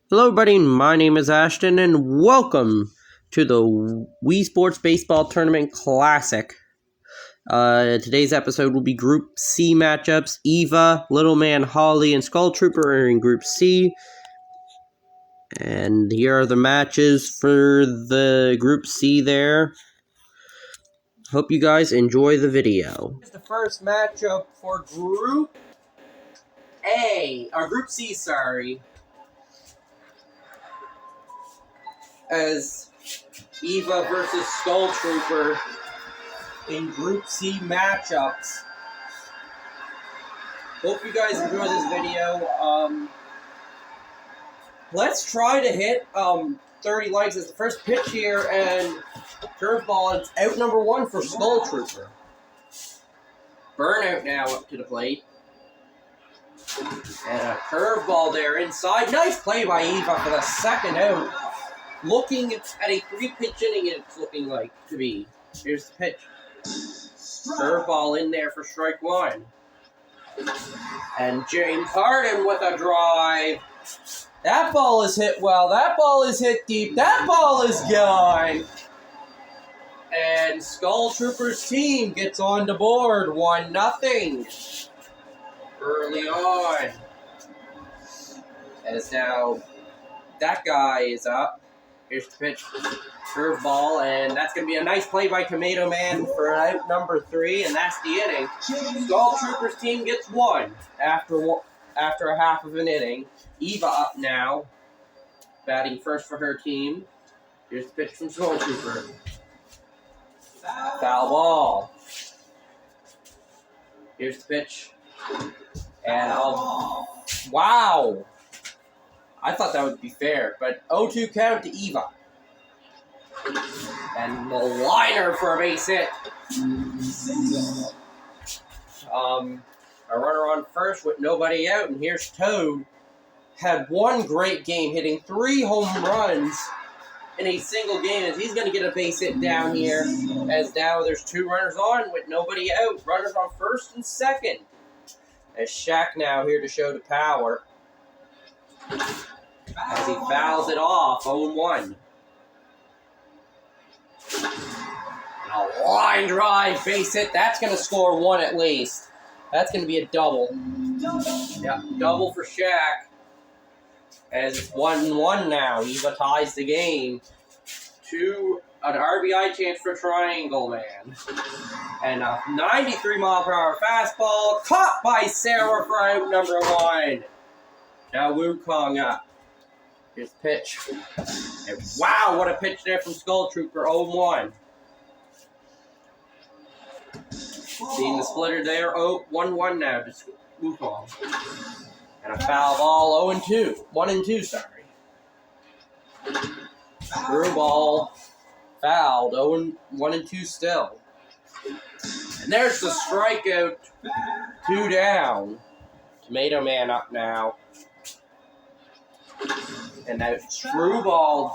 Hello everybody, my name is Ashton and welcome to the Wii Sports Baseball Tournament Classic. Today's episode will be Group C matchups. Eva, Little Man, Holly, and Skull Trooper are in Group C. And here are the matches for the Group C there. Hope you guys enjoy the video. Here's the first matchup for Group A, or Group C, sorry. As Eva versus Skull Trooper in Group C matchups. Hope you guys enjoy this video. Let's try to hit 30 likes as the first pitch here, and curveball. It's out number one for Skull Trooper. Burnout now up to the plate. And a curveball there inside. Nice play by Eva for the second out. Looking at a 3-pitch inning, it's looking like to be. Here's the pitch. Curveball in there for strike one. And James Harden with a drive. That ball is hit well. That ball is hit deep. That ball is gone. And Skull Trooper's team gets on the board. 1-0. Early on. As now that guy is up. Here's the pitch, curveball, and that's going to be a nice play by Tomato Man for out number 3, and that's the inning. Skull Trooper's team gets one after a half of an inning. Eva up now, batting first for her team. Here's the pitch from Skull Trooper. Foul ball. Here's the pitch. And wow! I thought that would be fair, but 0-2 count to Eva. And the liner for a base hit. A runner on first with nobody out, and here's Toad. Had one great game, hitting 3 home runs in a single game, as he's going to get a base hit down here, as now there's 2 runners on with nobody out. Runners on first and second. As Shaq now here to show the power. As he fouls it off, 0-1. And a line drive base hit. That's going to score 1 at least. That's going to be a double. Yeah, double for Shaq. As it's 1-1 now. Eva ties the game. An RBI chance for Triangle Man. And a 93-mile-per-hour fastball caught by Sarah for out number 1. Now Wukong up. Here's the pitch. And wow, what a pitch there from Skull Trooper, 0-1. Seeing the splitter there, 1-1 now to Wukong. And a foul ball, 0-2. 1-2, sorry. Through ball, fouled, 1-2 still. And there's the strikeout, 2 down. Tomato Man up now. And that screwball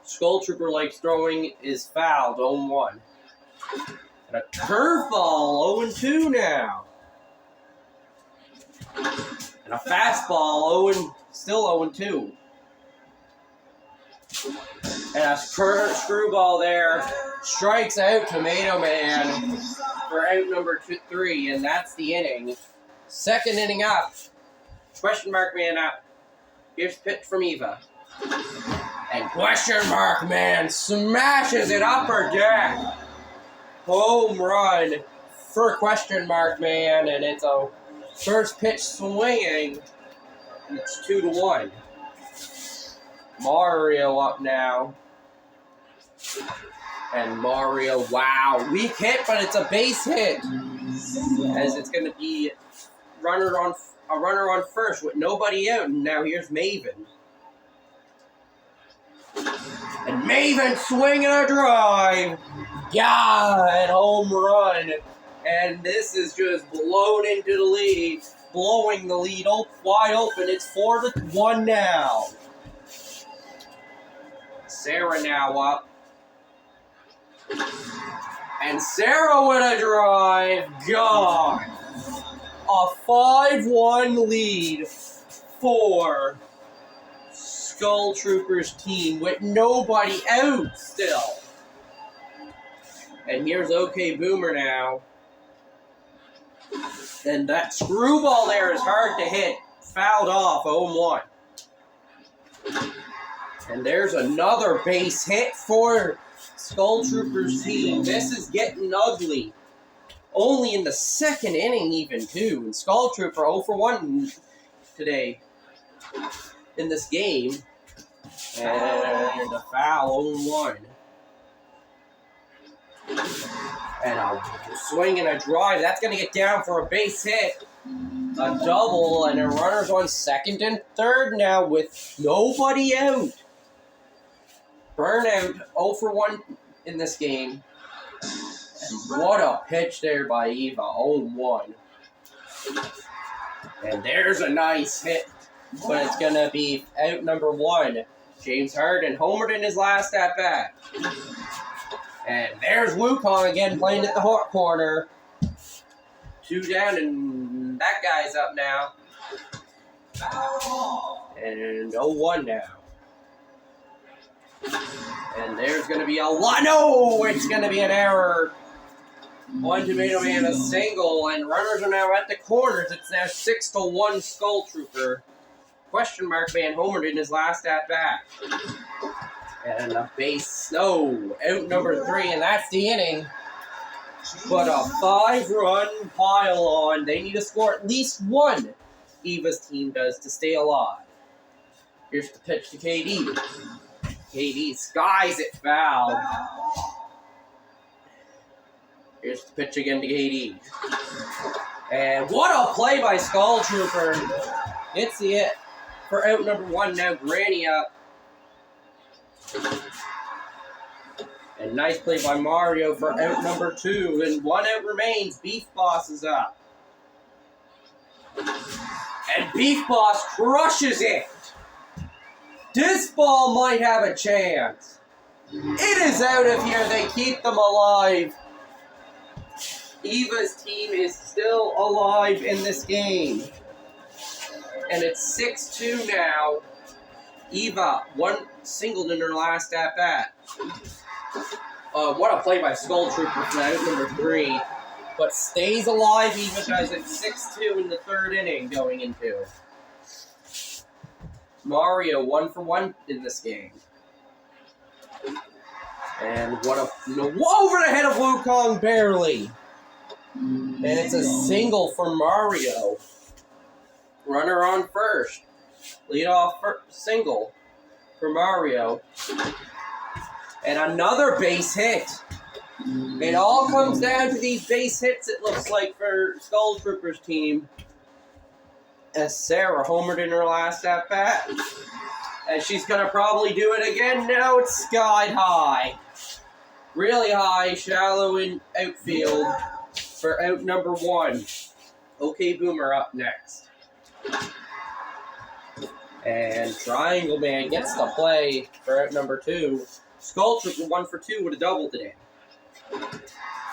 Skull Trooper likes throwing is fouled, 0-1. And a curveball, 0-2 now. And a fastball, still 0-2. And a screwball there strikes out Tomato Man for out number 3, and that's the inning. Second inning up. Question mark man up. Here's the pitch from Eva. And question mark man smashes it upper deck. Home run for question mark man, and it's a first pitch swinging. And it's 2-1. Mario up now. And Mario, wow, weak hit, but it's a base hit. As it's going to be a runner on first with nobody out. And now here's Maven. And Maven swinging a drive. God, home run. And this is just blown into the lead, blowing the lead wide open. It's 4-1 now. Sarah now up. And Sarah with a drive. Gone. A 5-1 lead for Skull Troopers team with nobody out still. And here's OK Boomer now. And that screwball there is hard to hit. Fouled off, 0-1. And there's another base hit for Skull Troopers team. This is getting ugly. Only in the second inning even, too. And Skull Trooper 0-for-1 today in this game. And a foul, 0-1. And a swing and a drive. That's going to get down for a base hit. A double, and a runner's on second and third now with nobody out. Burnout 0-for-1 in this game. And what a pitch there by Eva, 0-1. And there's a nice hit, but it's going to be out number 1. James Harden homered in his last at-bat. And there's Wukong again playing at the corner. 2 down, and that guy's up now. And 0-1 now. And there's going to be a lot. No, it's going to be an error. 1 Tomato Man, a single, and runners are now at the corners. It's now 6-1 Skull Trooper. Question mark man homered in his last at-bat. And a base, no, out number 3, and that's the inning. But a 5-run pile on. They need to score at least 1, Eva's team does, to stay alive. Here's the pitch to KD. KD skies it foul. Here's the pitch again to KD. And what a play by Skull Trooper. It's the it for out number 1 now. Granny up. And nice play by Mario for out number 2. And 1 out remains. Beef Boss is up. And Beef Boss crushes it. This ball might have a chance. It is out of here. They keep them alive. Eva's team is still alive in this game. And it's 6-2 now. Eva, 1 singled in her last at-bat. What a play by Skull Trooper for out number 3. But stays alive, Eva does it. 6-2 in the 3rd inning going into. Mario 1-for-1 in this game. And what a... No, over the head of Wukong, barely. And it's a single for Mario. Runner on first. Lead off single for Mario. And another base hit. It all comes down to these base hits, it looks like, for Skull Troopers team. As Sarah homered in her last at-bat. And she's going to probably do it again. Now it's sky high. Really high, shallow in outfield for out number 1. OK Boomer up next. And Triangle Man gets the play for out number 2. Skull Trooper 1-for-2 with a double today.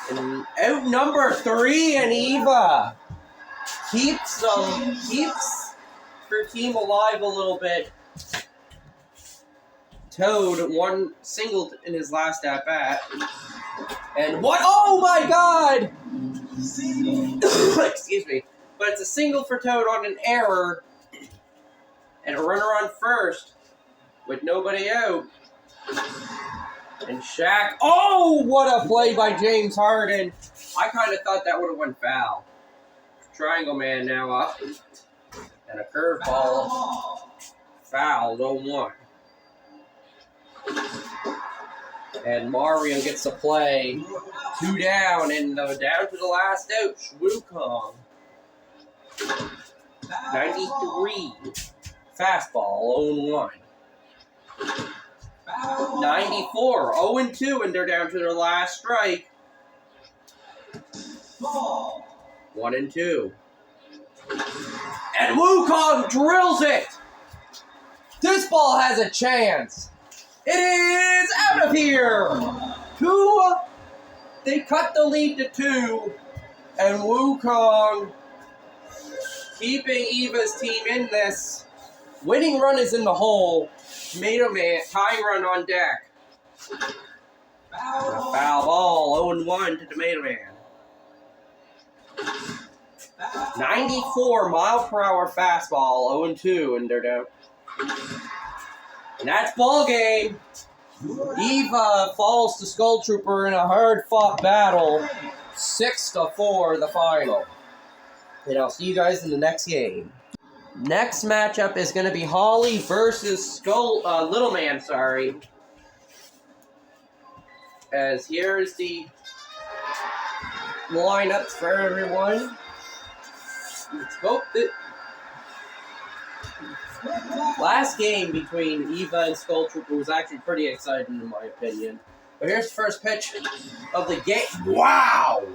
And out number 3, and Eva keeps her team alive a little bit. Toad 1 singled in his last at-bat. And what? Oh my God! Excuse me. But it's a single for Toad on an error. And a runner on first with nobody out. And Shaq. Oh, what a play by James Harden. I kind of thought that would have went foul. Triangle Man now up. And a curveball. Foul, 0-1. And Mario gets a play. 2 down, and down to the last out. Wukong. 93. Fastball, 0-1. 94, 0-2, and they're down to their last strike. 1-2. And Wukong drills it! This ball has a chance. It is out of here! 2, they cut the lead to 2, and Wukong keeping Eva's team in this. Winning run is in the hole. Tomato Man, tying run on deck. A foul ball, 0-1 to Tomato Man. 94 mile per hour fastball, 0-2, and they're down. And that's ball game. Eva falls to Skull Trooper in a hard-fought battle. 6-4, the final. And I'll see you guys in the next game. Next matchup is going to be Holly versus Little Man, sorry. As here's the lineups for everyone. Let's hope that last game between Eva and Skull Trooper was actually pretty exciting in my opinion. But here's the first pitch of the game. Wow!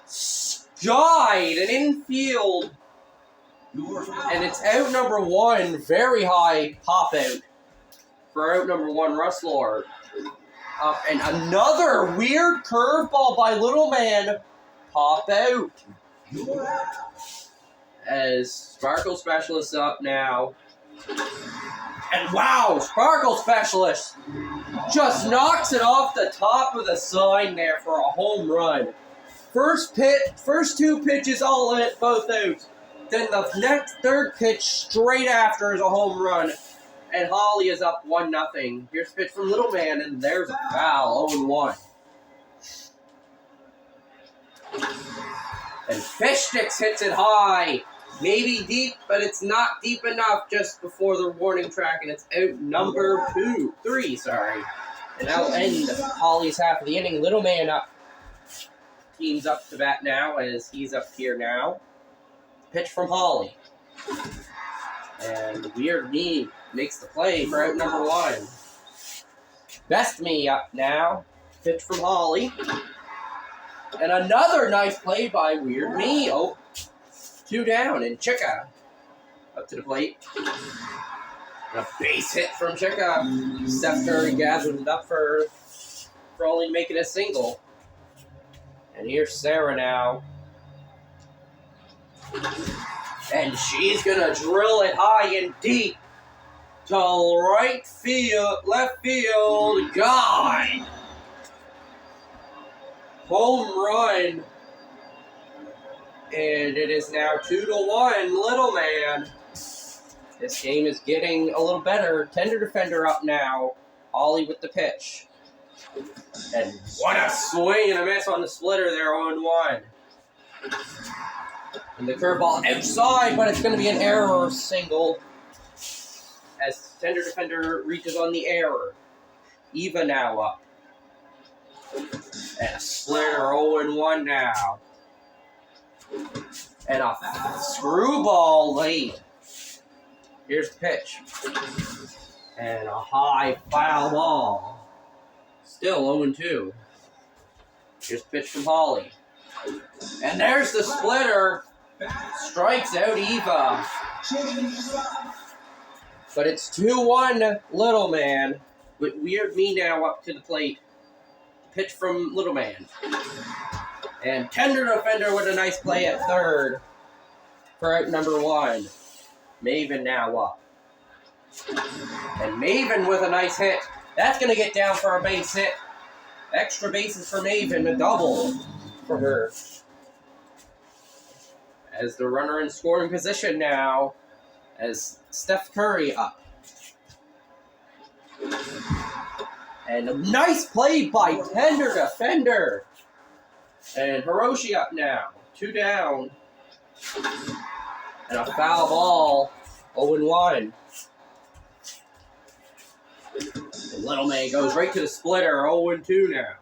Skied an infield. And it's out number 1, very high pop out for out number 1, Rustler. And another weird curveball by Little Man, pop out. As Sparkle Specialist up now. And wow, Sparkle Specialist just knocks it off the top of the sign there for a home run. First 2 pitches all in, both out. Then the third pitch straight after is a home run. And Holly is up 1-0. Here's a pitch from Little Man, and there's a foul, 0-1. And Fish Sticks hits it high. Maybe deep, but it's not deep enough just before the warning track, and it's out number 3, sorry. And that'll end Holly's half of the inning. Little Man up. Team's up to bat now as he's up here now. Pitch from Holly. And Weird Me makes the play for out number 1. Best Me up now. Pitch from Holly. And another nice play by Weird Me. 2 down, and Chica up to the plate. And a base hit from Chica. Steph Curry gathers it up for only making a single. And here's Sarah now. And she's gonna drill it high and deep to left field. God! Home run. And it is now 2-1, Little Man. This game is getting a little better. Tender Defender up now. Ollie with the pitch. And what a swing and a miss on the splitter there, 0-1. And the curveball outside, but it's going to be an error single. As Tender Defender reaches on the error. Eva now up. And a splitter, 0-1 now. And a screwball late. Here's the pitch. And a high foul ball. Still 0-2. Here's the pitch from Holly. And there's the splitter. Strikes out Eva. But it's 2-1 Little Man. With Weird Me now up to the plate. Pitch from Little Man. And Tender Defender with a nice play at third for out number 1. Maven now up. And Maven with a nice hit. That's going to get down for a base hit. Extra bases for Maven, a double for her. As the runner in scoring position now, as Steph Curry up. And a nice play by Tender Defender. And Hiroshi up now. 2 down. And a foul ball. 0-1. And Little Man goes right to the splitter. 0-2 now.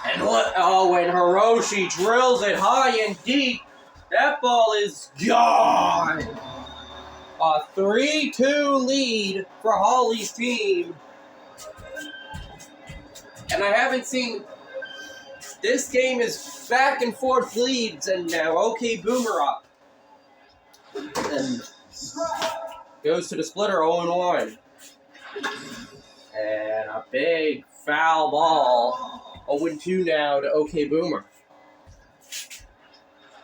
And and Hiroshi drills it high and deep. That ball is gone. A 3-2 lead for Holly's team. And I haven't seen... This game is back and forth leads, and now OK Boomer up. And goes to the splitter 0-1. And a big foul ball. 0-2 now to OK Boomer.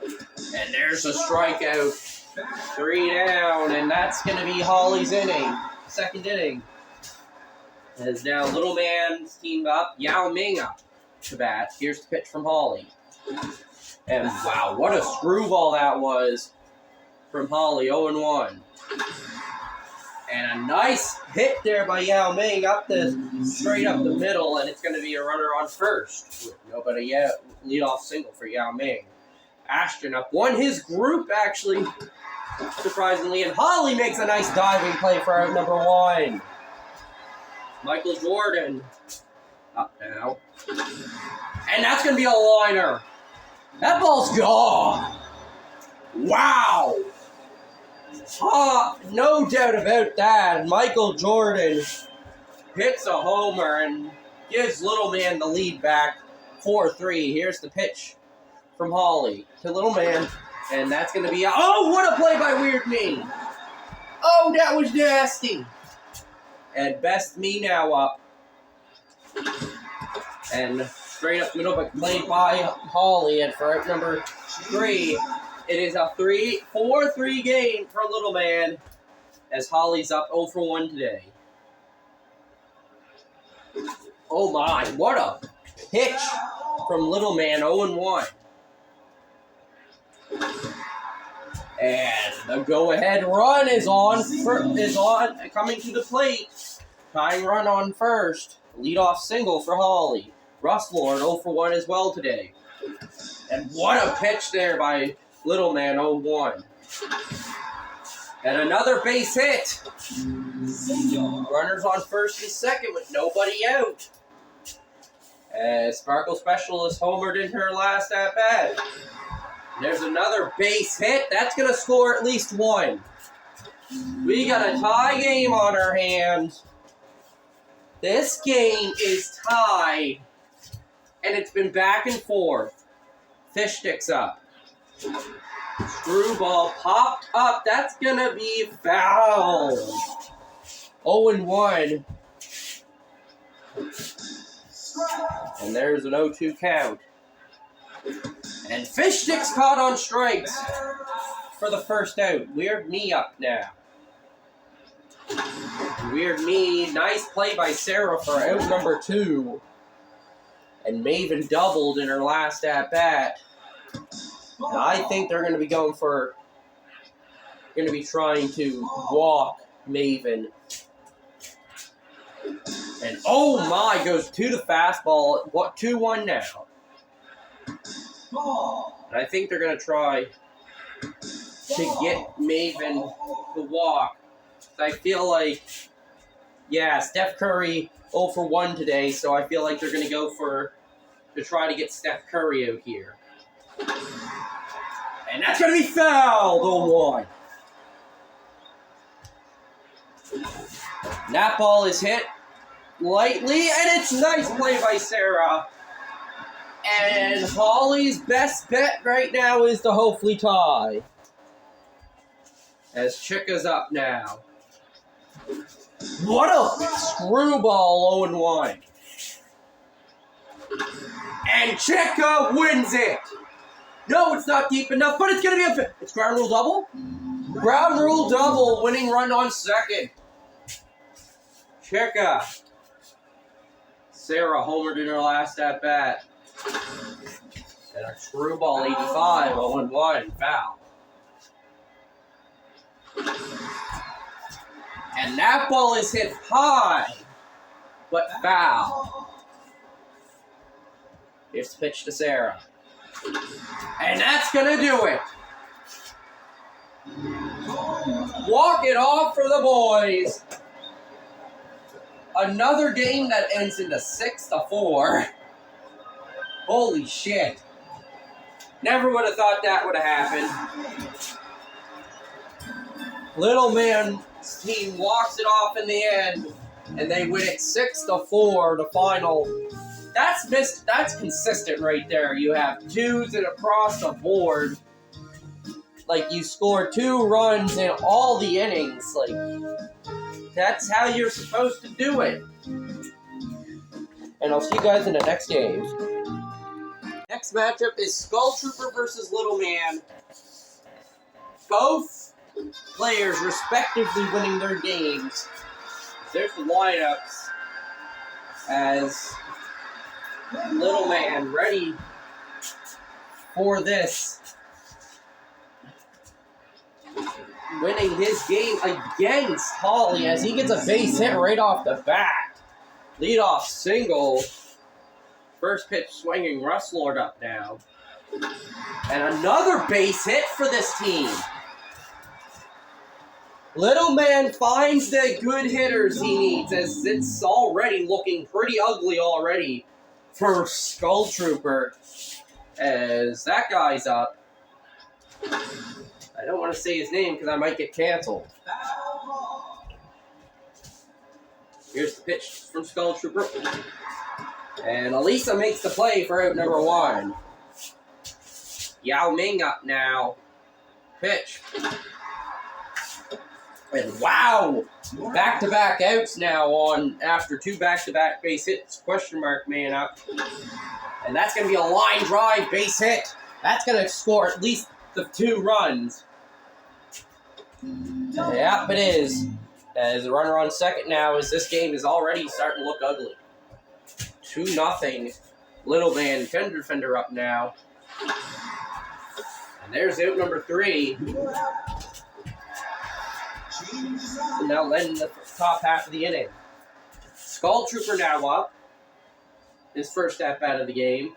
And there's a strikeout. 3 down, and that's going to be Holly's inning. Second inning. As now Little Man's team up. Yao Ming up to bat. Here's the pitch from Holly. And wow, what a screwball that was from Holly. 0-1. And a nice hit there by Yao Ming straight up the middle, and it's going to be a runner on first. With nobody yet. Leadoff single for Yao Ming. Ashton up. Won his group, actually, surprisingly. And Holly makes a nice diving play for out number 1. Michael Jordan up now. And that's going to be a liner. That ball's gone. Wow. No doubt about that. Michael Jordan hits a homer and gives Little Man the lead back 4-3. Here's the pitch from Holly to Little Man. And that's going to be oh, what a play by Weird Me. Oh, that was nasty. And Best Me now up. And straight up the middle, but played by Holly. And for out number 3, it is a 4-3 game for Little Man, as Holly's up 0-1 today. Oh my, what a pitch from Little Man, 0-1. And the go-ahead run is coming to the plate. Tying run on first. Leadoff single for Holly. Russ Lord 0-1 as well today. And what a pitch there by Little Man, 0-1. And another base hit. Runners on first and second with nobody out. As Sparkle Specialist homered in her last at-bat. There's another base hit. That's going to score at least 1. We got a tie game on our hands. This game is tied. And it's been back and forth. Fish sticks up. Screwball popped up. That's going to be foul. 0-1. And there's an 0-2 count. And Fish Sticks caught on strikes for the first out. Weird Me up now. Weird Me, nice play by Sarah for out number 2. And Maven doubled in her last at-bat. And I think they're going to be trying to walk Maven. And oh my, goes to the fastball. 2-1 now. And I think they're going to try to get Maven to walk. I feel like, yeah, Steph Curry 0-1 today, so I feel like they're going to try to get Steph Curry out here. And that's going to be fouled, 0-1. That ball is hit lightly, and it's nice play by Sarah. And Holly's best bet right now is to hopefully tie. As Chica's up now. What a screwball, 0-1. And Chica wins it. No, it's not deep enough, but it's going to be it's ground rule double. Ground rule double, winning run on second. Chica. Sarah homered in her last at-bat. And a screwball 85, 0-1, foul. And that ball is hit high, but foul. Here's the pitch to Sarah. And that's going to do it. Walk it off for the boys. Another game that ends in the 6-4. Holy shit. Never would have thought that would have happened. Little Man's team walks it off in the end, and they win it 6-4. The final. That's consistent right there. You have twos and across the board. Like, you score 2 runs in all the innings. Like, that's how you're supposed to do it. And I'll see you guys in the next game. Next matchup is Skull Trooper versus Little Man. Both players respectively winning their games. There's the lineups as Little Man ready for this. Winning his game against Holly as he gets a base hit right off the bat. Leadoff single. First pitch swinging Russ Lord up now. And another base hit for this team. Little Man finds the good hitters he needs as it's already looking pretty ugly already for Skull Trooper as that guy's up. I don't want to say his name because I might get canceled. Here's the pitch from Skull Trooper. And Elisa makes the play for out number 1. Yao Ming up now. Pitch. And wow! Back-to-back outs now on after 2 back-to-back base hits. Question mark man up. And that's going to be a line drive base hit. That's going to score at least the 2 runs. Yep, it is. As a runner on second now, as this game is already starting to look ugly. 2-0. Little Man, fender defender up now. And there's out number 3. And now letting the top half of the inning. Skull Trooper now up. His first at bat of the game.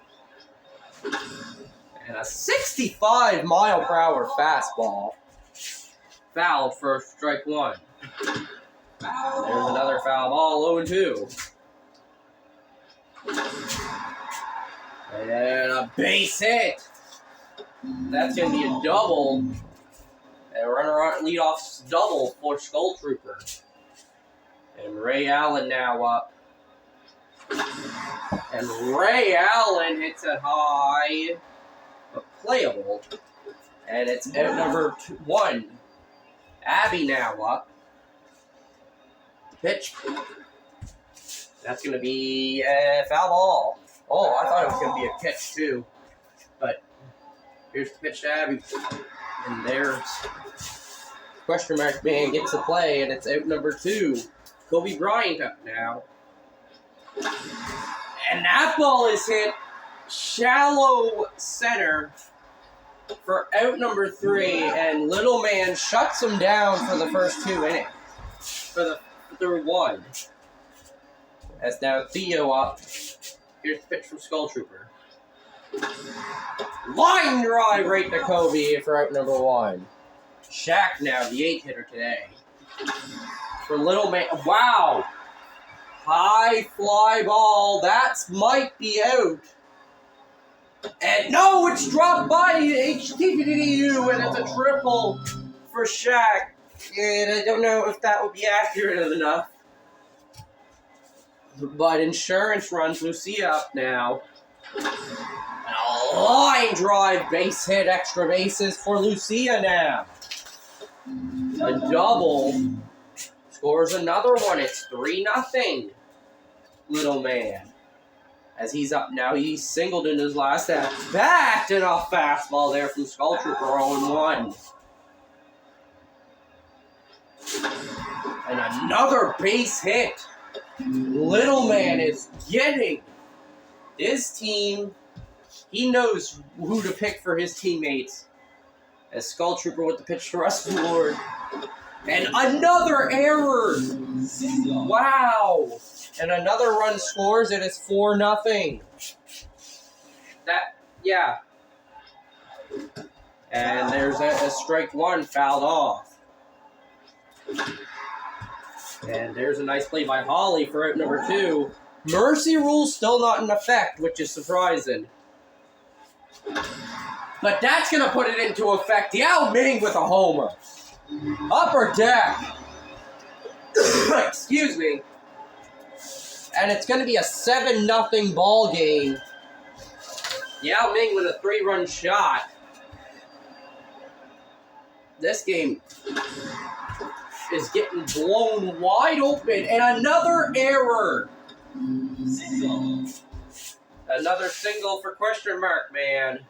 And a 65-mile-per-hour fastball. Fouled for strike 1. There's another foul ball, 0-2. And a base hit. That's going to be a double. And a runner on leadoff double for Skull Trooper. And Ray Allen now up. And Ray Allen hits it high, but playable. And it's out number 1. Abby now up. Pitch. That's going to be a foul ball. Oh, I thought it was going to be a catch too. But here's the pitch to Abby. And there's question mark man gets the play, and it's out number 2. Kobe Bryant up now. And that ball is hit shallow center for out number 3, and Little Man shuts him down for the first 2 innings. For the third 1. That's now Theo up. Here's the pitch from Skull Trooper. Line drive right to Kobe for out number 1. Shaq now, the 8th hitter today. For Little Man. Wow! High fly ball. That might be out. And no, it's dropped by HTPDU, and it's a triple for Shaq. And I don't know if that would be accurate enough. But insurance runs Lucia up now. And a line drive base hit, extra bases for Lucia now. A double. Scores another one. It's 3-0. Little Man. As he's up now, he's singled in his last at bat, and a fastball there from Skull Trooper 0-1. And another base hit. Little Man is getting his team. He knows who to pick for his teammates. As Skull Trooper with the pitch to Russ Lord. And another error. Wow. And another run scores, and it's 4-0. Yeah. And there's a strike 1 fouled off. And there's a nice play by Holly for out number 2. Mercy rule still not in effect, which is surprising. But that's going to put it into effect. Yao Ming with a homer. Upper Deck. Excuse me. And it's going to be a 7-0 ball game. Yao Ming with a 3-run shot. This game is getting blown wide open. And another error. Another single for question mark, man.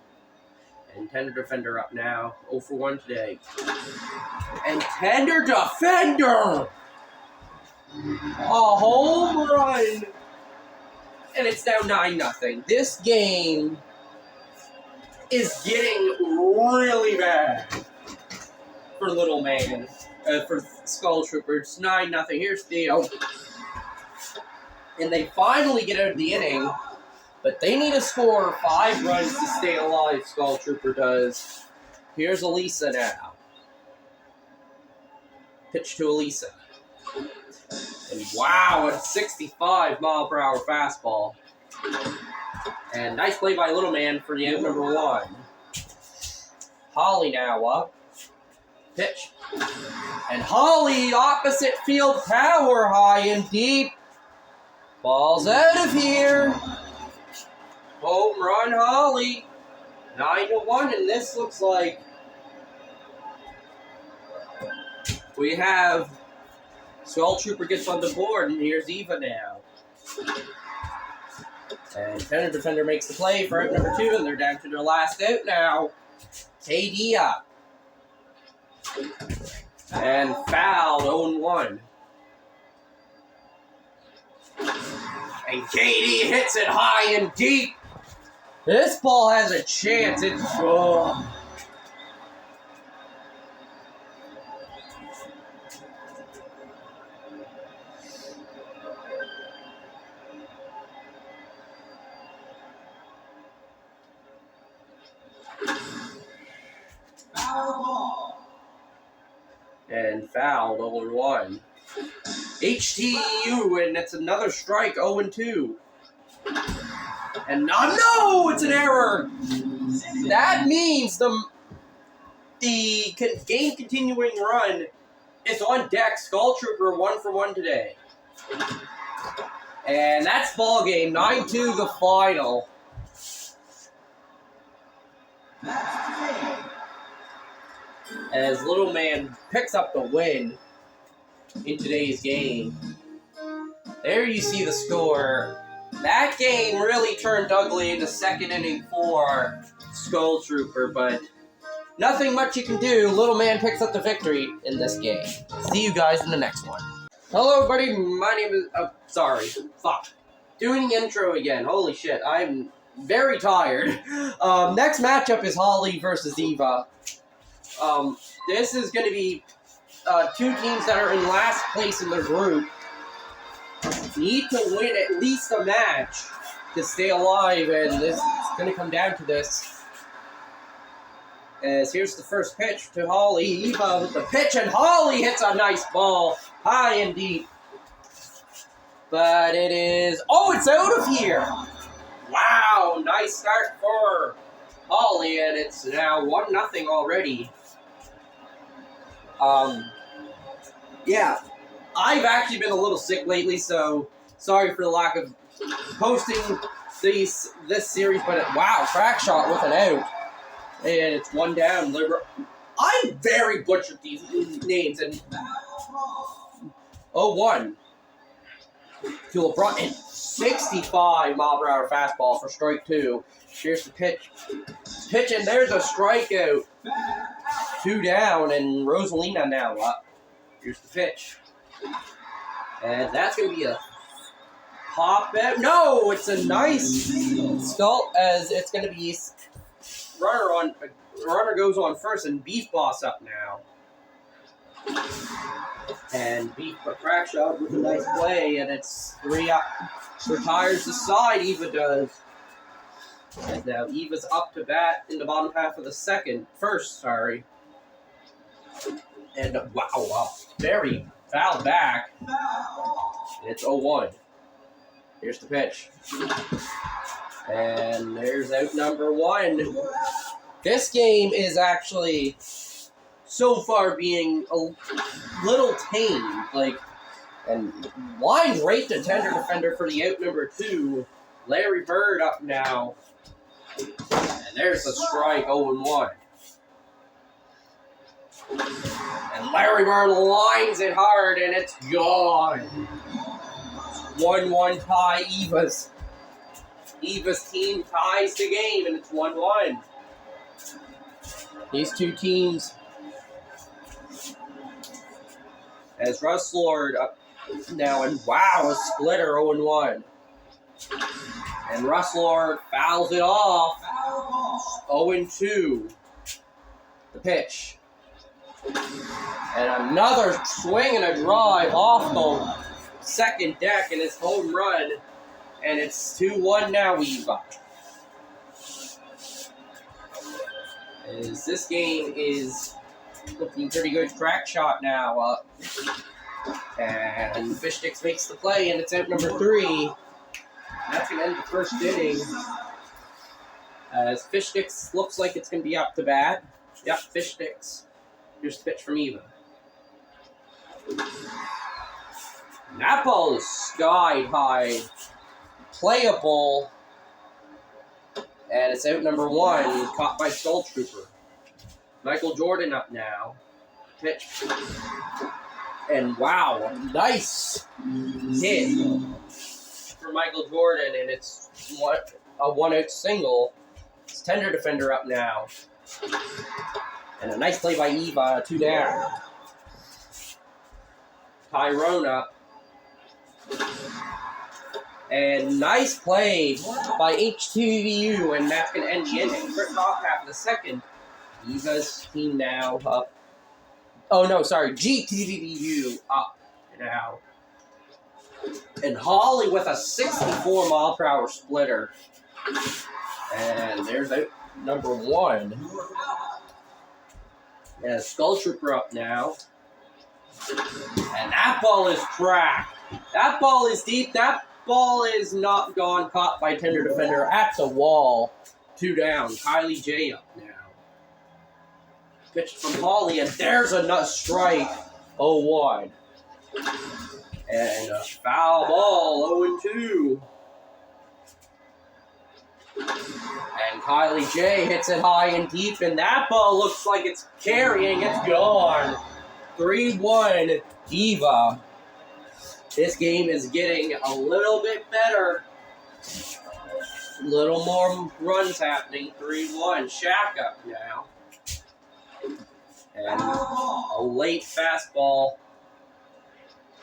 And tender defender up now. 0 for 1 today. And tender defender! A home run! And it's now 9-0. This game is getting really bad for little man. For Skull Troopers. 9-0. Here's Theo. And they finally get out of the inning. But they need to score 5 runs to stay alive, Skull Trooper does. Here's Elisa now. Pitch to Elisa. And wow, a 65-mile-per-hour fastball. And nice play by Little Man for the out number 1. Holly now up. Pitch. And Holly, opposite field power, high and deep. Ball's out of here. Home run, Holly. 9-1, and this looks like we have Skull Trooper gets on the board, and here's Eva now. And tender defender makes the play for out number 2, and they're down to their last out now. KD up. And fouled, 0-1. And KD hits it high and deep. This ball has a chance. It's and fouled 0-1. HTU, and it's another strike, 0-2. And no, it's an error. That means the game continuing run is on deck. Skull Trooper 1 for 1 today. And that's ball game, 9-2 the final. As Little Man picks up the win in today's game. There you see the score. That game really turned ugly in the second inning for Skull Trooper, but nothing much you can do. Little Man picks up the victory in this game. See you guys in the next one. Hello, everybody. My name is... Doing the intro again. Holy shit. I'm very tired. Next matchup is Holly versus Eva. This is going to be 2 teams that are in last place in their group. Need to win at least a match to stay alive, and this is going to come down to this. As here's the first pitch to Holly. Eva with the pitch, and Holly hits a nice ball, high and deep. But it is... Oh, it's out of here! Wow, nice start for Holly, and it's now 1-0 already. Yeah. I've actually been a little sick lately, so sorry for the lack of posting this series, but wow, crack shot with an out. And it's 1 down. I very butchered these names, and 0-1 to LeBron, and 65-mile-per-hour fastball for strike 2. Here's the pitch. Pitch, and there's a strikeout. 2 down, and Rosalina now up. Here's the pitch. And that's going to be a pop out. No, it's a nice skull, as it's going to be runner goes on first, and Beef Boss up now. And Beef a crack shot with a nice play, and it's 3 up. Retires the side, Eva does. And now Eva's up to bat in the bottom half of the first. And wow, very foul back. It's 0-1. Here's the pitch. And there's out number 1. This game is actually so far being a little tame. And lines right to tender defender for the out number 2. Larry Bird up now. And there's a strike, 0-1. And Larry Bird lines it hard, and it's gone. 1-1 tie. Eva's team ties the game, and it's 1-1. These two teams, as Russ Lord up now, and wow, a splitter, 0-1. And Russ Lord fouls it off, 0-2. The pitch. And another swing and a drive off the second deck, and it's home run. And it's 2-1 now, Eva. As this game is looking pretty good. Crack shot now. And Fish Sticks makes the play, and it's out number 3. That's going to end the first inning. As Fish Sticks looks like it's going to be up to bat. Yep, Fish Sticks. Here's the pitch from Eva. That ball is sky high. Playable. And it's out number 1. Caught by Skull Trooper. Michael Jordan up now. Pitch. And wow, nice hit for Michael Jordan, and it's a 1-out single. It's tender defender up now. And a nice play by Eva, 2 down. Tyrone up. And nice play by HTVU, and that's going to end the inning. First off half of the second. Eva's team now up. Oh, no, sorry. GTVU up now. And Holly with a 64-mile-per-hour splitter. And there's out number 1. And Skull Trooper up now. And that ball is cracked. That ball is deep. That ball is not gone. Caught by tender defender at the wall. 2 down. Kylie J up now. Pitched from Holly, and there's a strike. 0-1. And a foul ball. 0-2. And Kylie J hits it high and deep, and that ball looks like it's carrying. It's gone. 3-1 Eva. This game is getting a little bit better. A little more runs happening. 3-1. Shaq up now. And a late fastball.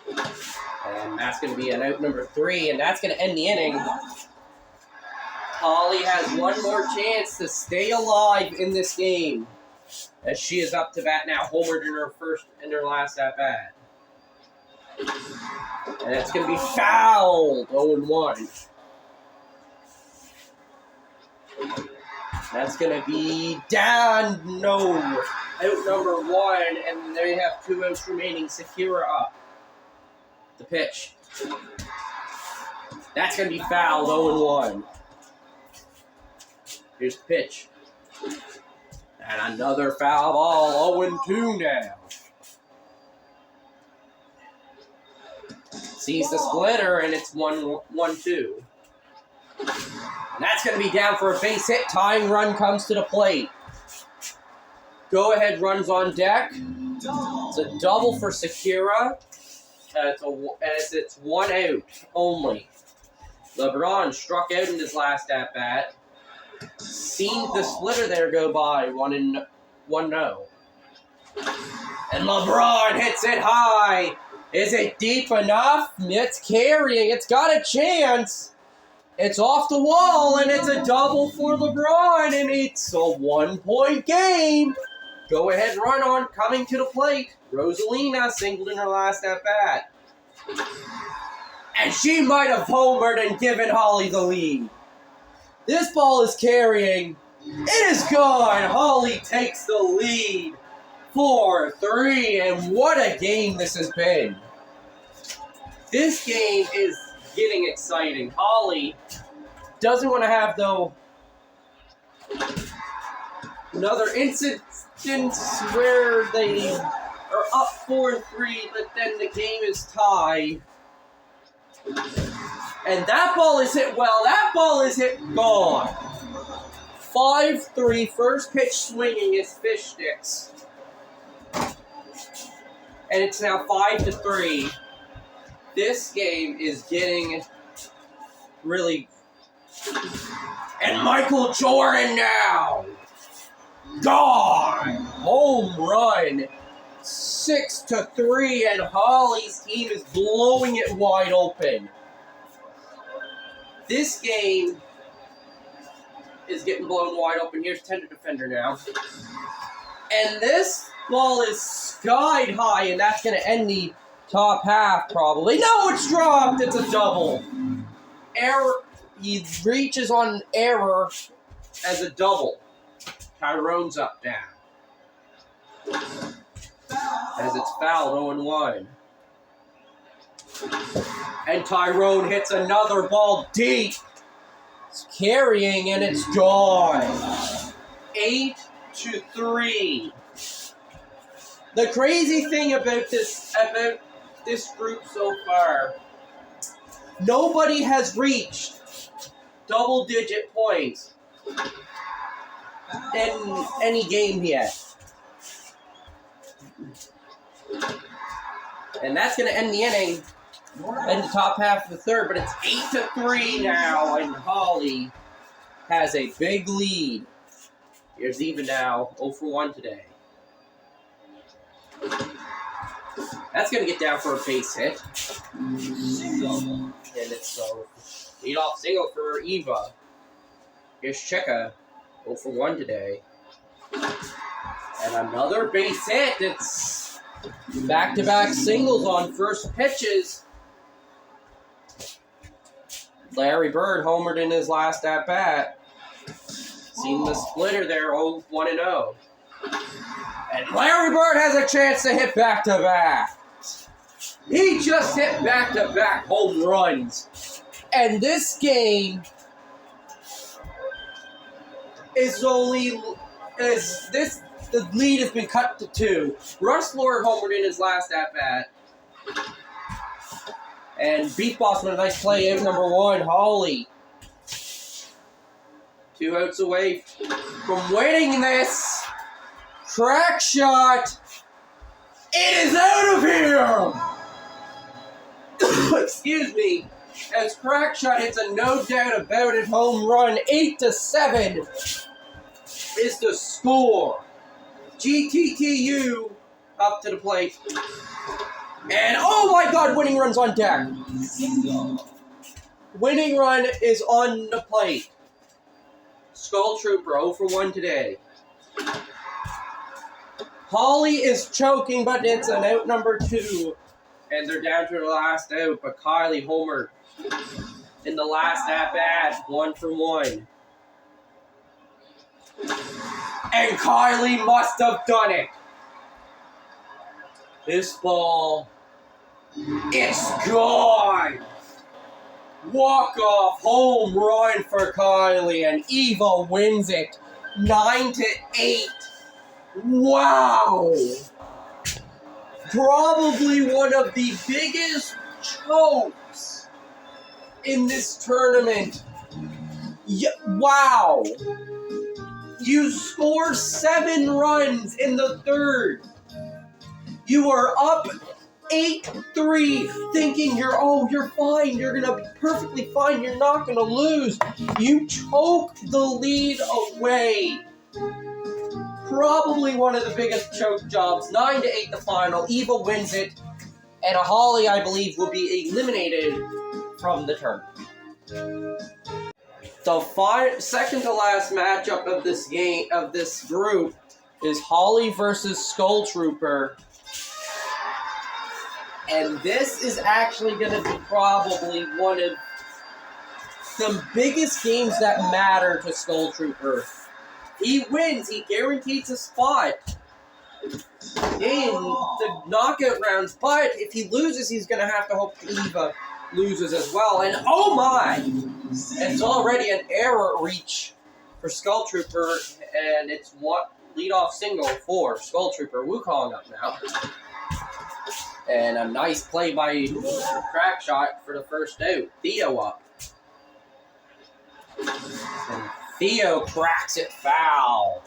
And that's going to be an out number 3, and that's going to end the inning. Holly has one more chance to stay alive in this game, as she is up to bat now, homered in her first and her last at bat. And it's going to be fouled, 0-1. That's going to be down, no, out number 1, and they have 2 outs remaining. Sakura up. The pitch. That's going to be fouled, 0-1. Here's the pitch. And another foul ball, 0-2 now. Sees the splitter, and it's 1-2. And that's going to be down for a base hit. Tying run comes to the plate. Go-ahead runs on deck. It's a double for Sakura. It's 1 out only. LeBron struck out in his last at-bat. Seen the splitter there go by, 1-0. And LeBron hits it high. Is it deep enough? It's carrying. It's got a chance. It's off the wall, and it's a double for LeBron, and it's a 1-point game. Go ahead run on coming to the plate. Rosalina singled in her last at-bat. And she might have homered and given Holly the lead. This ball is carrying. It is gone. Holly takes the lead. 4-3, and what a game this has been. This game is getting exciting. Holly doesn't want to have, though, another instance where they are up 4-3, but then the game is tied. And that ball is hit well. That ball is hit gone. 5-3. First pitch swinging is Fish Sticks. And it's now 5-3. This game is getting really... And Michael Jordan now! Gone! Home run! 6-3, and Holly's team is blowing it wide open. This game is getting blown wide open. Here's tender defender now. And this ball is skied high, and that's going to end the top half, probably. No, it's dropped! It's a double. Error. He reaches on error as a double. Tyrone's up now. As it's fouled 0-1. And Tyrone hits another ball deep. It's carrying and it's gone. 8-3. The crazy thing about this group so far, nobody has reached double-digit points in any game yet. And that's going to end the inning in the top half of the third, but it's 8-3 now, and Holly has a big lead. Here's even now, 0-1 today. That's going to get down for a base hit. And it's lead-off single for Eva. Here's Cheka, 0-1 today. And another base hit. It's back-to-back singles on first pitches. Larry Bird homered in his last at-bat. Seen the splitter there, 1-0. And Larry Bird has a chance to hit back-to-back. He just hit back-to-back home runs. And this game is the lead has been cut to 2. Russ Lord homered in his last at-bat. And Beef Boss with a nice play out number 1, Holly. 2 outs away from winning this. Crack shot. It is out of here. Excuse me. As Crack shot hits a no doubt about it home run. 8-7 is the score. GTTU up to the plate. And oh my God, winning run's on deck. Winning run is on the plate. Skull Trooper 0-1 today. Holly is choking, but it's an out number 2. And they're down to the last out, but Kylie homered in the last at-bat, 1-1. And Kylie must have done it. This ball, it's gone. Walk-off home run for Kylie, and Eva wins it 9-8. Wow! Probably one of the biggest chokes in this tournament. Wow! You score 7 runs in the third. You are up 8-3, thinking you're fine, you're gonna be perfectly fine, you're not gonna lose. You choke the lead away. Probably one of the biggest choke jobs. 9-8 the final. Eva wins it, and Holly, I believe, will be eliminated from the tournament. The second to last matchup of this game, of this group, is Holly versus Skull Trooper. And this is actually going to be probably one of the biggest games that matter to Skull Trooper. He wins, he guarantees a spot in the knockout rounds, but if he loses, he's going to have to hope Eva loses as well. And oh my! It's already an error reach for Skull Trooper, and it's leadoff single for Skull Trooper Wukong up now. And a nice play by Crack Shot for the first out. Theo up. And Theo cracks it foul.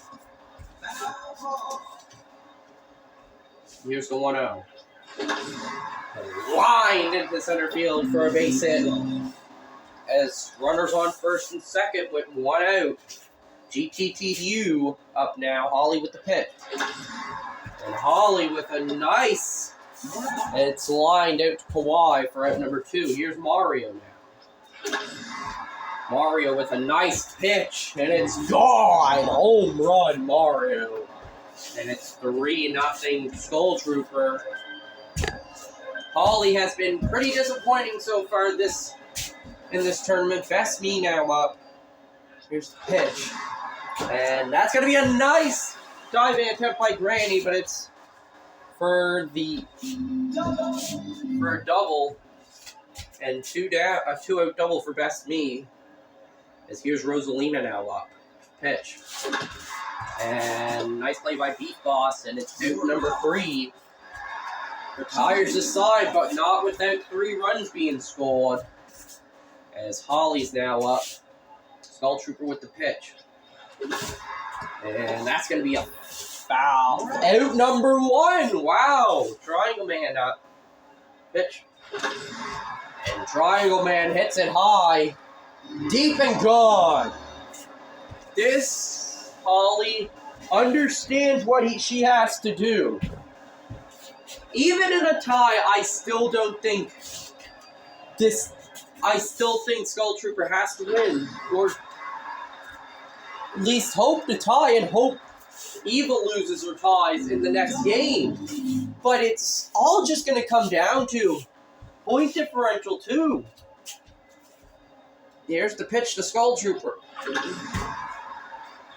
Here's the 1-0. Lined into center field for a base hit. As runners on first and second with 1 out. GTTU up now. Holly with the pitch. And Holly with a nice... It's lined out to Kawhi for out number 2. Here's Mario now. Mario with a nice pitch, and it's gone. Home run, Mario. And it's 3-0 Skull Trooper. Holly has been pretty disappointing so far in this tournament. Best Me now up. Here's the pitch. And that's going to be a nice diving attempt by Granny, but it's for a double and 2-out double for Best Me. As here's Rosalina now up. Pitch. And nice play by Beat Boss, and it's out number 3. Retires the side, but not without 3 runs being scored. As Holly's now up. Skull Trooper with the pitch. And that's going to be a foul. Out number 1. Wow. Triangle Man up. Pitch. And Triangle Man hits it high. Deep and gone. This Holly understands what she has to do. Even in a tie, I still think Skull Trooper has to win. Or at least hope to tie and hope Eva loses or ties in the next game. But it's all just going to come down to point differential too. Here's the pitch to Skull Trooper.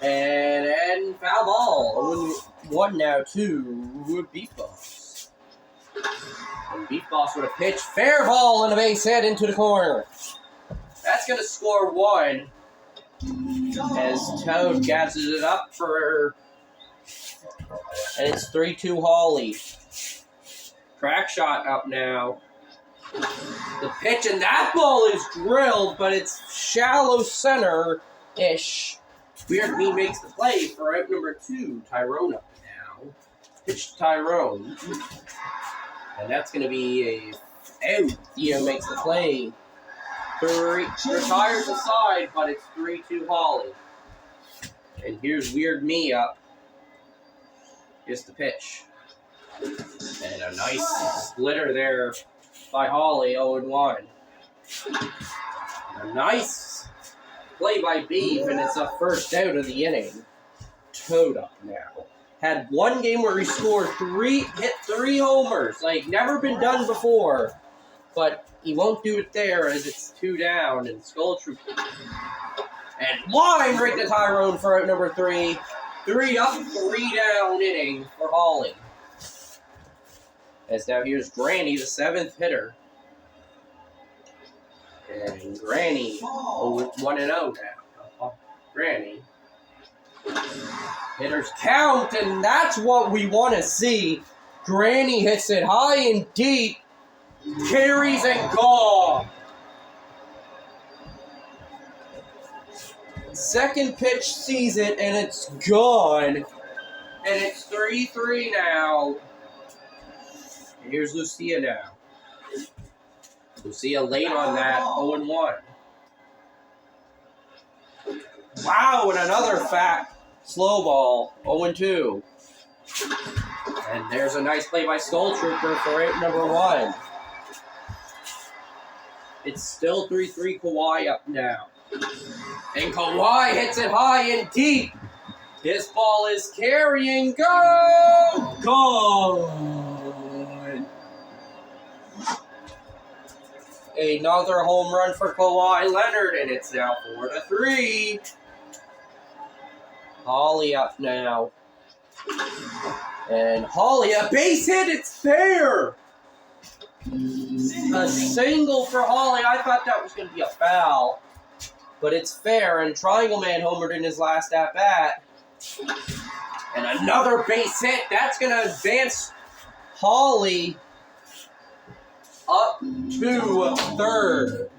And foul ball. 1 now to Beat Boss. And Beat Boss with a pitch. Fair ball and a base hit into the corner. That's going to score 1. As Toad gathers it up for... And it's 3-2 Holly. Crack Shot up now. The pitch, and that ball is drilled, but it's shallow center-ish. Weird Me makes the play for out number 2. Tyrone up now. Pitch to Tyrone. And that's going to be a out. Theo makes the play. Retires the side, but it's 3-2 Holly. And here's Weird Me up. Here's the pitch. And a nice splitter there by Holly, 0-1. A nice play by Beef, and it's a first out of the inning. Toad up now. Had one game where he scored hit 3 homers. Like, never been done before. But he won't do it there as it's 2 down, and Skull Trooper. And line right to Tyrone for out number 3. 3 up, 3 down inning for Holly. As now here's Granny, the 7th hitter. And Granny, 1-0 now. Granny. Hitters count, and that's what we want to see. Granny hits it high and deep. Carries and gone. Second pitch sees it, and it's gone. And it's 3-3 now. And here's Lucia now. Lucia late on that, 0-1. Wow, and another fat slow ball, 0-2. And there's a nice play by Skull Trooper for out number 1. It's still 3-3 Kawhi up now. And Kawhi hits it high and deep. This ball is carrying. Go! Gone! Another home run for Kawhi Leonard, and it's now 4-3. Holly up now. And Holly, a base hit, it's fair! A single for Holly. I thought that was going to be a foul. But it's fair, and Triangle Man homered in his last at-bat. And another base hit. That's going to advance Holly up to third.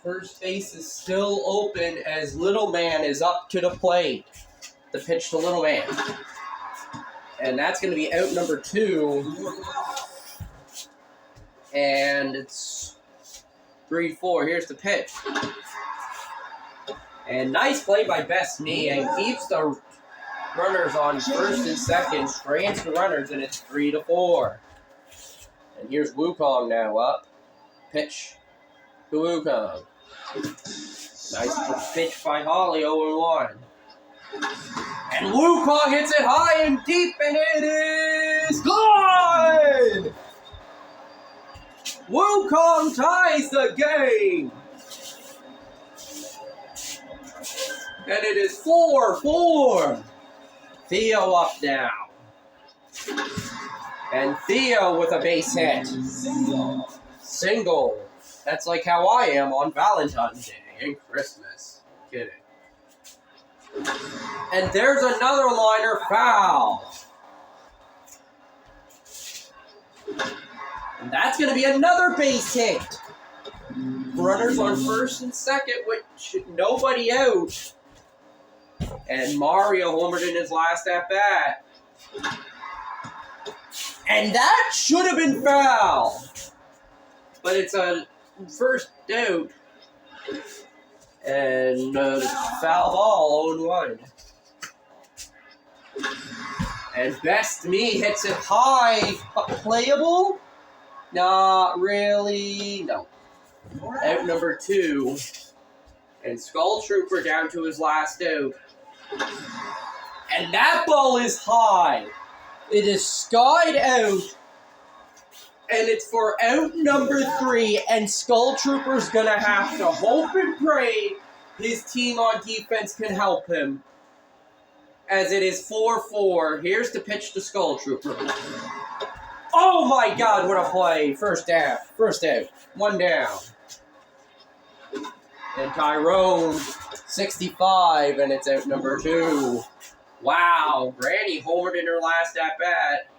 First base is still open as Little Man is up to the plate. The pitch to Little Man. And that's going to be out number 2. And it's 3-4. Here's the pitch. And nice play by Best Me, and keeps the runners on first and second, strands the runners, and it's 3-4. And here's Wukong now up. Pitch to Wukong. Nice pitch by Holly, 0-1. And Wukong hits it high and deep, and it is gone! Wukong ties the game! And it is 4-4. Theo up now. And Theo with a base hit. Single. That's like how I am on Valentine's Day and Christmas. Kidding. And there's another liner foul. And that's going to be another base hit. Runners on first and second with nobody out. And Mario homered in his last at-bat. And that should have been foul. But it's a first out. And foul ball, 0-1. And Best Me hits it high. Playable? Not really. No. Out number 2. And Skull Trooper down to his last out. And that ball is high. It is skied out. And it's for out number 3. And Skull Trooper's going to have to hope and pray his team on defense can help him. As it is 4-4. Here's the pitch to Skull Trooper. Oh my God, what a play. First out. 1 down. And Tyrone, 65, and it's out number 2. Wow, Granny homered in her last at-bat.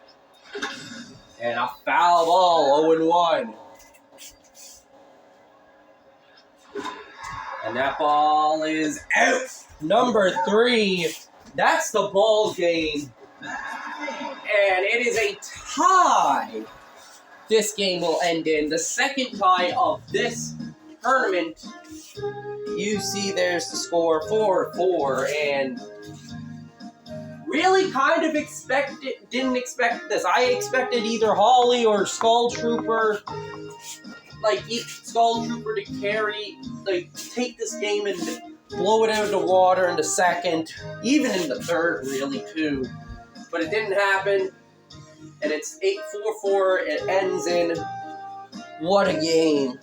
And a foul ball, 0-1. And that ball is out. Number 3. That's the ball game. And it is a tie. This game will end in the second tie of this tournament. You see there's the score, 4-4, and really kind of didn't expect this. I expected either Holly or Skull Trooper, Skull Trooper to take this game and blow it out of the water in the second, even in the third, really, too. But it didn't happen, and it's 8-4-4. It ends in what a game.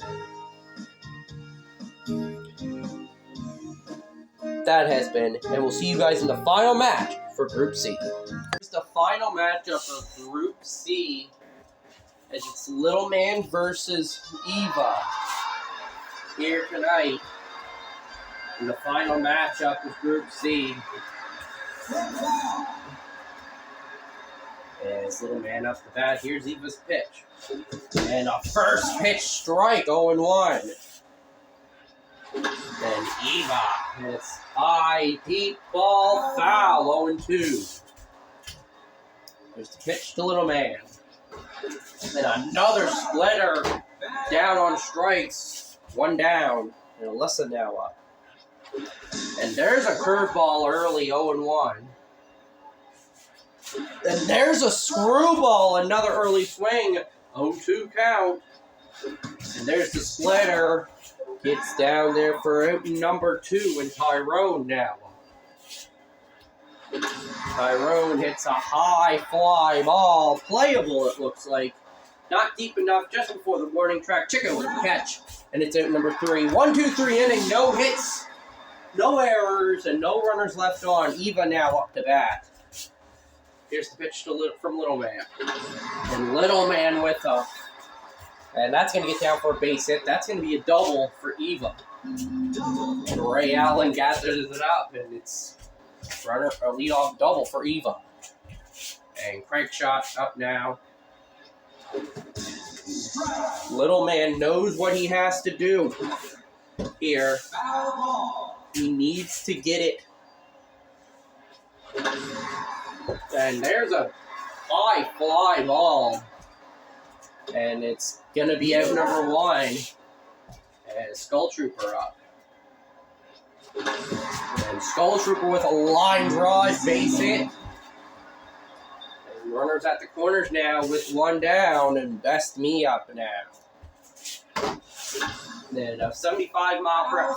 That has been, and we'll see you guys in the final match for Group C. Here's the final matchup of Group C, as it's Little Man versus Eva here tonight in the final matchup of Group C. As Little Man up the bat, here's Eva's pitch. And a first pitch strike, 0-1. And Eva hits high, deep ball, foul, 0-2. There's the pitch to Little Man. And another splitter down on strikes. 1 down. And Alyssa now up. And there's a curveball early, 0-1. And there's a screwball, another early swing, 0-2 count. And there's the splitter. Gets down there for out number 2, and Tyrone now. Tyrone hits a high fly ball. Playable, it looks like. Not deep enough, just before the warning track. Chicken with the catch. And it's out number 3. 1-2-3 inning, no hits, no errors, and no runners left on. Eva now up to bat. Here's the pitch from Little Man. And Little Man with a... And that's going to get down for a base hit. That's going to be a double for Eva. And Ray Allen gathers it up, and it's runner a leadoff double for Eva. And Craig shot up now. Little man knows what he has to do here. He needs to get it. And there's a high fly ball. And it's going to be out number 1. And Skull Trooper up. And Skull Trooper with a line drive, base hit. And runners at the corners now with 1 down, and Best Me up now. Then a 73 mile per hour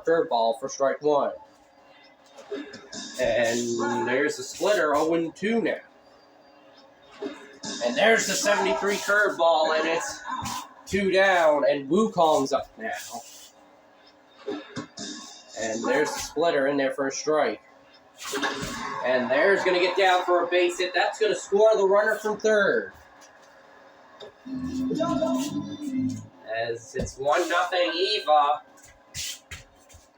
curveball for strike 1. And there's the splitter, 0-2 now. And there's the 73 curveball, and it's 2 down, and Wukong's up now. And there's the splitter in there for a strike. And there's going to get down for a base hit. That's going to score the runner from third. As it's 1-0 Eva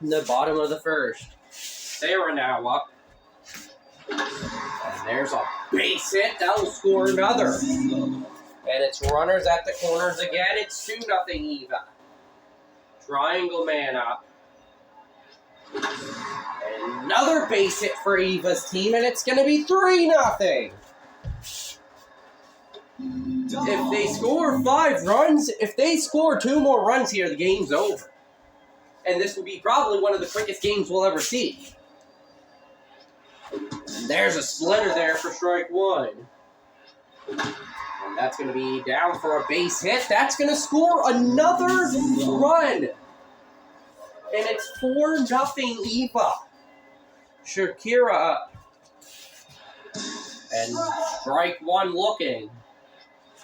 in the bottom of the first. Sarah now up. And there's a base hit. That will score another. And it's runners at the corners again. It's 2-0 Eva. Triangle man up. And another base hit for Eva's team, and it's going to be 3-0. If they score 5 runs, if they score 2 more runs here, the game's over. And this will be probably one of the quickest games we'll ever see. And there's a splitter there for strike 1. And that's going to be down for a base hit. That's going to score another run. And it's 4-0 Eva. Shakira up. And strike 1 looking.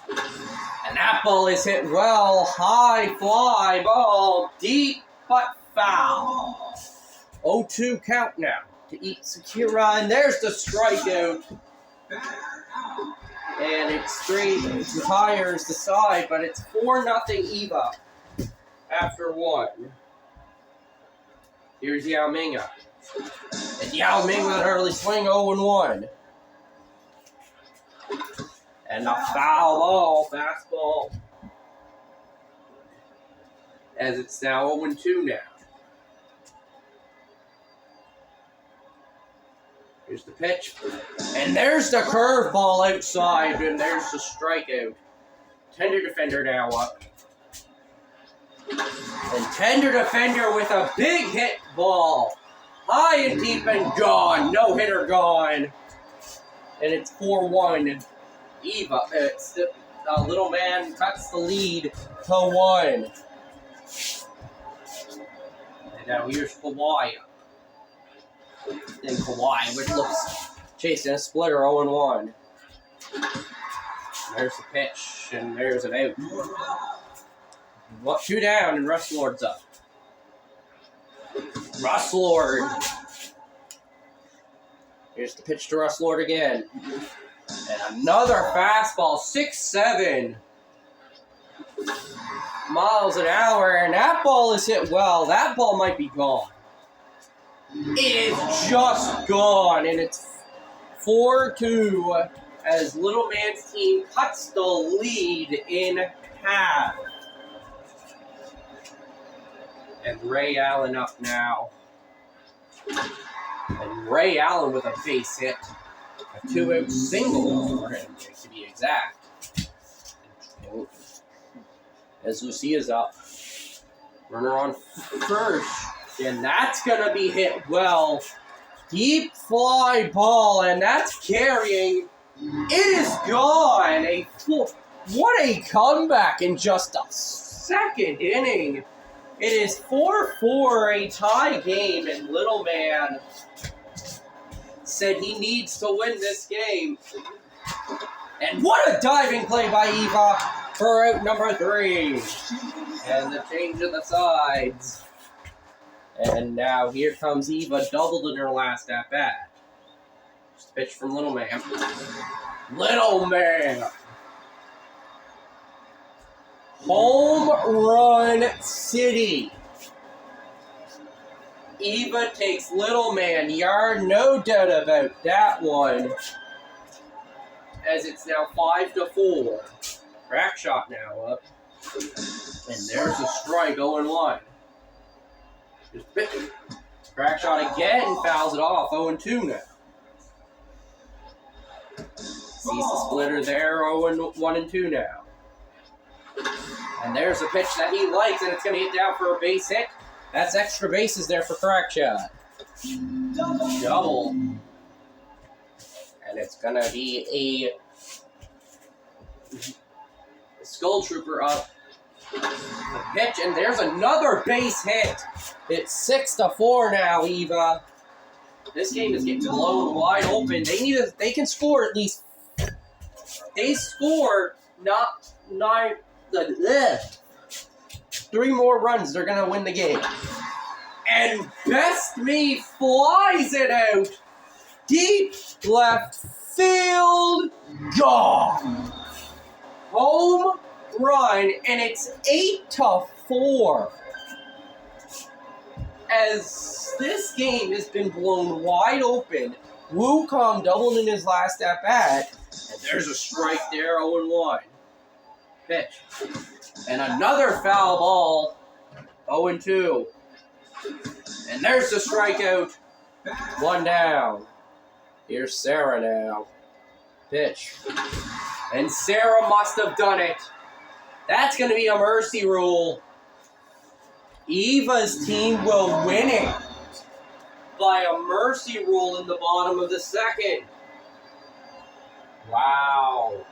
And that ball is hit well. High fly ball. Deep but foul. 0-2 count now to eat Shakira. And there's the strikeout. And it's straight. It retires the side. But it's 4-0 Eva after 1. Here's Yao Ming up. And Yao Ming with an early swing, 0-1. And a foul ball, fastball. As it's now 0-2 now. Here's the pitch. And there's the curveball outside, and there's the strikeout. Tender defender now up. And tender defender with a big hit ball. High and deep and gone. No hitter gone. And it's 4-1. Eva, it's the little man cuts the lead to 1. And now here's Kawhi. And Kawhi, which looks chasing a splitter 0-1. There's the pitch, and there's an out. 2 down, and Russ Lord's up. Russ Lord. Here's the pitch to Russ Lord again. And another fastball, 6-7 miles an hour, and that ball is hit well. That ball might be gone. It is just gone, and it's 4-2 as Little Man's team cuts the lead in half. And Ray Allen up now. And Ray Allen with a base hit. A 2-out single for him, to be exact. As Lucia's up. Runner on first. And that's going to be hit well. Deep fly ball, and that's carrying. It is gone. What a comeback in just a second inning. It is 4-4, a tie game, and Little Man said he needs to win this game. And what a diving play by Eva for out number 3. And the change of the sides. And now here comes Eva, doubled in her last at-bat. Just pitch from Little Man. Little Man! Home Run City. Eva takes Little Man Yard, no doubt about that one. As it's now 5-4. Crack shot now up. And there's a strike, 0-1. Just pitching. Crack shot again, fouls it off, 0-2 now. Sees the splitter there, 1-2 now. And there's a pitch that he likes, and it's going to get down for a base hit. That's extra bases there for Crack shot. Double. And it's going to be a Skull Trooper up. The pitch, and there's another base hit. It's 6-4 now, Eva. This game is getting blown wide open. They can score at least. They score not 3 more runs. They're gonna win the game. And Best Me flies it out. Deep left field. Gone. Home run, and it's 8-4. As this game has been blown wide open, Wukong doubled in his last at-bat, and there's a strike there, 0-1. Pitch. And another foul ball, 0-2. And there's the strikeout, 1 down. Here's Sarah now. Pitch. And Sarah must have done it. That's going to be a mercy rule. Eva's team will win it by a mercy rule in the bottom of the second. Wow.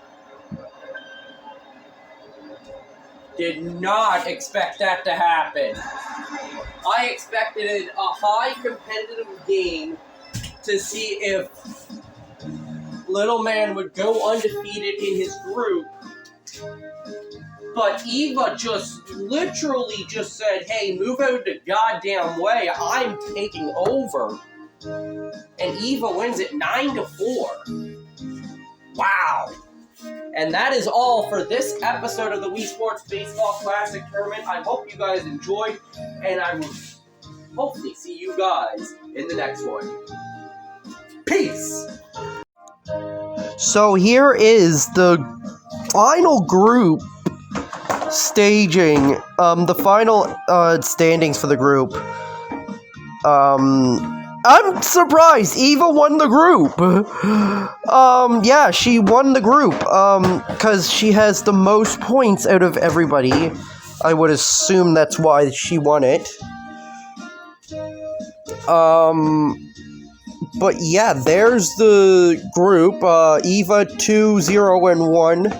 Did not expect that to happen. I expected a high competitive game to see if Little Man would go undefeated in his group. But Eva just literally just said, hey, move out the goddamn way. I'm taking over. And Eva wins it 9-4. Wow. And that is all for this episode of the Wii Sports Baseball Classic Tournament. I hope you guys enjoyed, and I will hopefully see you guys in the next one. Peace! So here is the final group staging, the final standings for the group. I'm surprised Eva won the group. Yeah, she won the group, because she has the most points out of everybody. I would assume that's why she won it. But yeah, there's the group. Eva 2-0-1.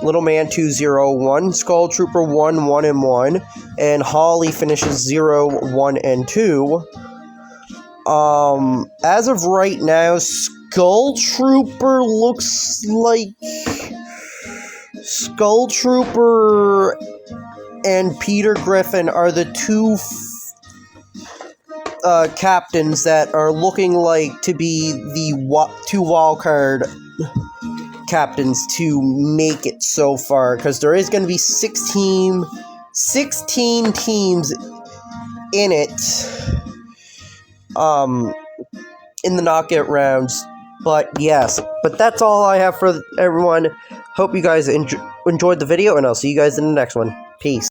Little Man 2-0-1, Skull Trooper 1-1-1, and Holly finishes 0-1-2. As of right now, Skull Trooper looks like Skull Trooper and Peter Griffin are the two captains that are looking like to be the two wildcard captains to make it so far, because there is going to be 16 teams in it in the knockout rounds. But yes, but that's all I have for everyone. Hope you guys enjoyed the video, and I'll see you guys in the next one. Peace.